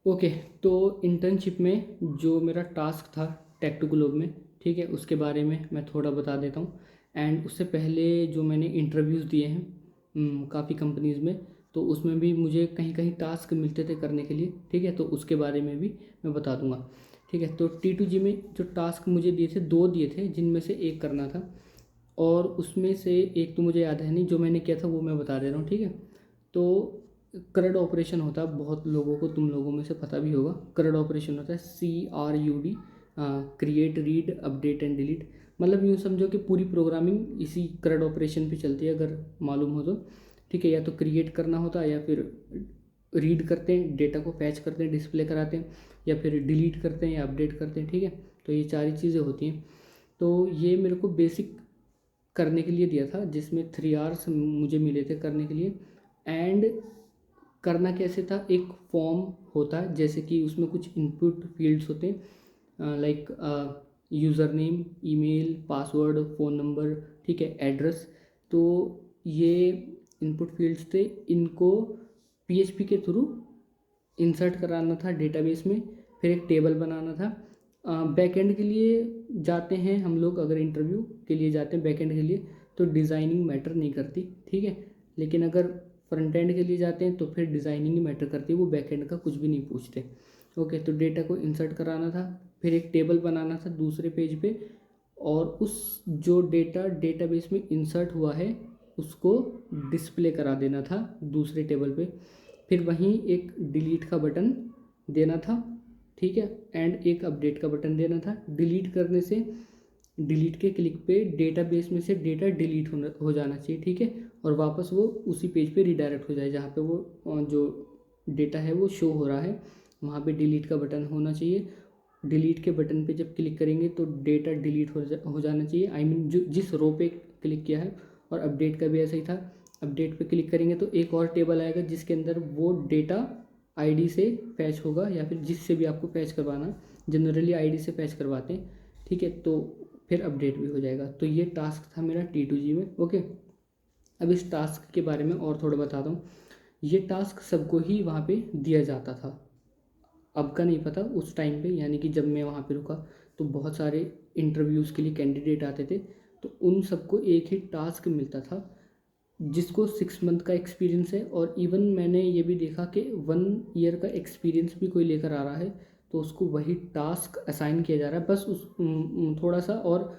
Okay. तो internship में जो मेरा टास्क था टेक टू ग्लोब में, ठीक है, उसके बारे में मैं थोड़ा बता देता हूँ। एंड उससे पहले जो मैंने इंटरव्यूज़ दिए हैं काफ़ी कंपनीज़ में, तो उसमें भी मुझे कहीं कहीं टास्क मिलते थे करने के लिए, ठीक है, तो उसके बारे में भी मैं बता दूंगा। ठीक है, तो T2G में जो टास्क मुझे दिए थे, दो दिए थे, जिनमें से एक करना था। और उसमें से एक तो मुझे याद है नहीं, जो मैंने किया था वो मैं बता दे रहा हूँ, ठीक है। तो करड ऑपरेशन होता है, बहुत लोगों को, तुम लोगों में से पता भी होगा, करड ऑपरेशन होता है CRUD, create, read, update and delete. मतलब यूँ समझो कि पूरी प्रोग्रामिंग इसी करड ऑपरेशन पे चलती है, अगर मालूम हो तो। ठीक है, या तो क्रिएट करना होता है, या फिर रीड करते हैं, डेटा को फैच करते हैं, डिस्प्ले कराते हैं, या फिर डिलीट करते हैं या अपडेट करते हैं, ठीक है। तो ये सारी चीज़ें होती हैं। तो ये मेरे को बेसिक करने के लिए दिया था, जिसमें 3 आवर्स मुझे मिले थे करने के लिए। एंड करना कैसे था, एक फॉर्म होता है, जैसे कि उसमें कुछ इनपुट फील्ड्स होते हैं, like user name, email, password, phone number, ठीक है, एड्रेस। तो ये इनपुट फील्ड्स थे, इनको PHP के थ्रू इंसर्ट कराना था डेटाबेस में। फिर एक टेबल बनाना था। बैकएंड के लिए जाते हैं हम लोग, अगर इंटरव्यू के लिए जाते हैं बैकएंड के लिए, तो डिज़ाइनिंग मैटर नहीं करती, ठीक है। लेकिन अगर फ्रंट एंड के लिए जाते हैं तो फिर डिज़ाइनिंग ही मैटर करती है, वो बैकएंड का कुछ भी नहीं पूछते। ओके, तो डेटा को इंसर्ट कराना था, फिर एक टेबल बनाना था दूसरे पेज पे, और उस जो डेटा डेटाबेस में इंसर्ट हुआ है उसको डिस्प्ले करा देना था दूसरे टेबल पे। फिर वहीं एक डिलीट का बटन देना था, ठीक है, एंड एक अपडेट का बटन देना था। डिलीट करने से, डिलीट के क्लिक पे डेटाबेस में से डेटा डिलीट हो जाना चाहिए, ठीक है, और वापस वो उसी पेज पे रिडायरेक्ट हो जाए जहाँ पे वो जो डेटा है वो शो हो रहा है, वहाँ पे डिलीट का बटन होना चाहिए। डिलीट के बटन पे जब क्लिक करेंगे तो डेटा डिलीट हो जाना चाहिए, आई मीन जो जिस रो पे क्लिक किया है। और अपडेट का भी ऐसा ही था, अपडेट पे क्लिक करेंगे तो एक और टेबल आएगा जिसके अंदर वो डेटा आईडी से फैच होगा, या फिर जिससे भी आपको फैच करवाना, जनरली आईडी से फैच करवाते हैं, ठीक है। तो फिर अपडेट भी हो जाएगा। तो ये टास्क था मेरा T2G में। ओके, अब इस टास्क के बारे में और थोड़ा बताता हूँ। ये टास्क सबको ही वहाँ पे दिया जाता था, अब का नहीं पता, उस टाइम पे यानी कि जब मैं वहाँ पे रुका तो बहुत सारे इंटरव्यूज़ के लिए कैंडिडेट आते थे, तो उन सबको एक ही टास्क मिलता था। जिसको 6 मंथ का एक्सपीरियंस है, और इवन मैंने ये भी देखा कि 1 ईयर का एक्सपीरियंस भी कोई लेकर आ रहा है तो उसको वही टास्क असाइन किया जा रहा है, बस उस थोड़ा सा और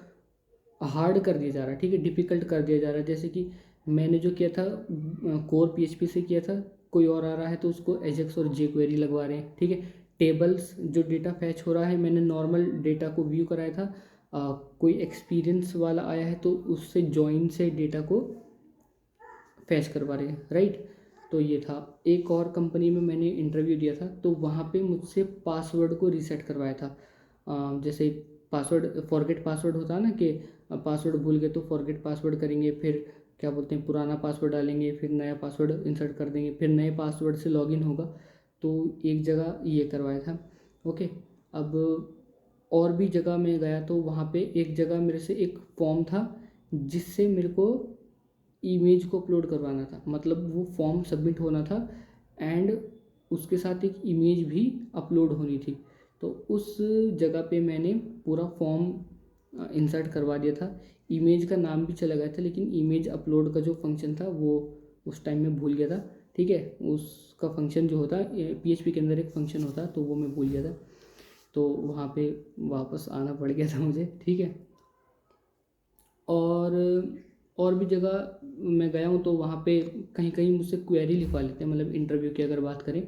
हार्ड कर दिया जा रहा है, ठीक है, डिफ़िकल्ट कर दिया जा रहा है। जैसे कि मैंने जो किया था कोर PHP से किया था, कोई और आ रहा है तो उसको एजेक्स और जेक्वेरी लगवा रहे हैं, ठीक है। टेबल्स जो डेटा फैच हो रहा है, मैंने नॉर्मल डेटा को व्यू कराया था, कोई एक्सपीरियंस वाला आया है तो उससे जॉइन से डेटा को फैच करवा रहे हैं, राइट। तो ये था। एक और कंपनी में मैंने इंटरव्यू दिया था, तो वहाँ पे मुझसे पासवर्ड को रीसेट करवाया था। जैसे पासवर्ड, फॉरगेट पासवर्ड होता है ना, कि पासवर्ड भूल गए तो फॉरगेट पासवर्ड करेंगे, फिर क्या बोलते हैं, पुराना पासवर्ड डालेंगे, फिर नया पासवर्ड इंसर्ट कर देंगे, फिर नए पासवर्ड से लॉगिन होगा। तो एक जगह ये करवाया था। ओके, अब और भी जगह मैं गया तो वहाँ पे एक जगह मेरे से एक फॉर्म था जिससे मेरे को इमेज को अपलोड करवाना था, मतलब वो फॉर्म सबमिट होना था एंड उसके साथ एक इमेज भी अपलोड होनी थी। तो उस जगह पे मैंने पूरा फॉर्म इंसर्ट करवा दिया था। इमेज का नाम भी चला गया था, लेकिन इमेज अपलोड का जो फंक्शन था वो उस टाइम में भूल गया था, ठीक है। उसका फंक्शन जो होता है PHP के अंदर एक फंक्शन होता है, तो वो मैं भूल गया था, तो वहाँ पे वापस आना पड़ गया था मुझे, ठीक है। और और भी जगह मैं गया हूँ तो वहाँ पे कहीं कहीं मुझसे क्वेरी लिखवा लेते हैं, मतलब इंटरव्यू की अगर बात करें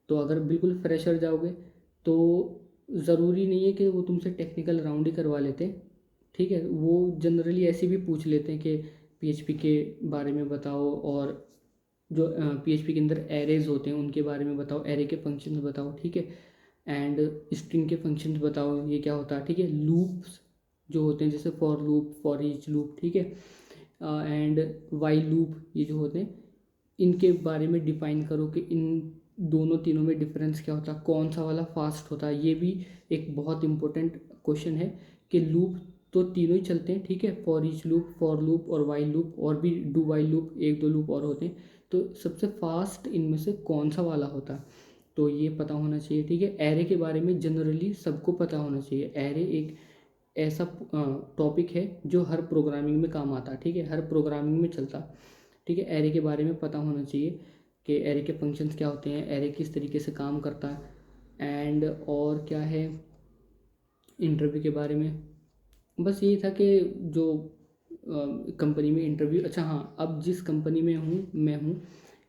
तो अगर बिल्कुल फ्रेशर जाओगे तो ज़रूरी नहीं है कि वो तुमसे टेक्निकल राउंड ही करवा लेते हैं, ठीक है। वो जनरली ऐसे भी पूछ लेते हैं कि PHP के बारे में बताओ, और जो PHP के अंदर एरेज होते हैं उनके बारे में बताओ, एरे के फंक्शंस बताओ, ठीक है, एंड स्ट्रिंग के फंक्शंस बताओ ये क्या होता है, ठीक है। लूप्स जो होते हैं जैसे for loop, for each loop, ठीक है, एंड वाइल लूप, ये जो होते हैं इनके बारे में डिफाइन करो कि इन दोनों तीनों में डिफरेंस क्या होता है, कौन सा वाला फास्ट होता है। ये भी एक बहुत इंपॉर्टेंट क्वेश्चन है कि लूप तो तीनों ही चलते हैं, ठीक है, for each loop, for loop और वाइल लूप, और भी डू वाइल लूप, एक दो लूप और होते हैं, तो सबसे फास्ट इनमें से कौन सा वाला होता है। तो ये पता होना चाहिए, ठीक है। एरे के बारे में जनरली सबको पता होना चाहिए। एरे एक ऐसा टॉपिक है जो हर प्रोग्रामिंग में काम आता है, ठीक है, हर प्रोग्रामिंग में चलता, ठीक है। एरे के बारे में पता होना चाहिए कि एरे के फंक्शंस क्या होते हैं, एरे किस तरीके से काम करता है, एंड और क्या है इंटरव्यू के बारे में। बस यही था कि जो कंपनी में इंटरव्यू, अच्छा हाँ, अब जिस कंपनी में मैं हूँ,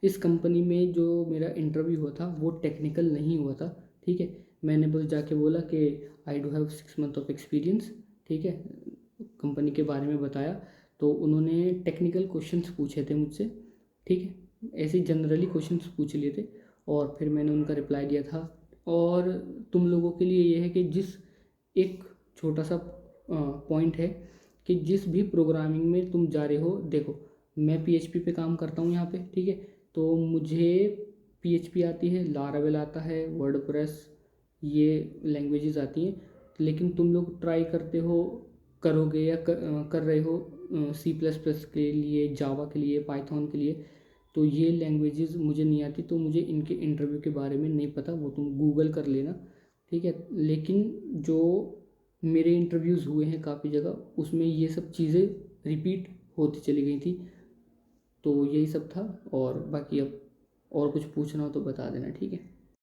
इस कंपनी में जो मेरा इंटरव्यू हुआ था वो टेक्निकल नहीं हुआ था, ठीक है। मैंने बस जाके बोला कि I do have 6 month of experience, ठीक है, कंपनी के बारे में बताया। तो उन्होंने टेक्निकल क्वेश्चंस पूछे थे मुझसे, ठीक है, ऐसे जनरली क्वेश्चंस पूछ लिए थे और फिर मैंने उनका रिप्लाई दिया था। और तुम लोगों के लिए ये है कि जिस एक छोटा सा पॉइंट है कि जिस भी प्रोग्रामिंग में तुम जा रहे हो, देखो मैं पीएचपी पे काम करता हूँ यहाँ पे, ठीक है, तो मुझे पीएचपी आती है, लारावेल आता है, वर्डप्रेस, ये लैंग्वेजेस आती हैं। लेकिन तुम लोग ट्राई करते हो, करोगे या कर रहे हो सी प्लस प्लस के लिए, जावा के लिए, पाइथन के लिए, तो ये लैंग्वेजेस मुझे नहीं आती, तो मुझे इनके इंटरव्यू के बारे में नहीं पता, वो तुम गूगल कर लेना, ठीक है। लेकिन जो मेरे इंटरव्यूज़ हुए हैं काफ़ी जगह, उसमें ये सब चीज़ें रिपीट होती चली गई थी। तो यही सब था, और बाकी अब और कुछ पूछना हो तो बता देना, ठीक है।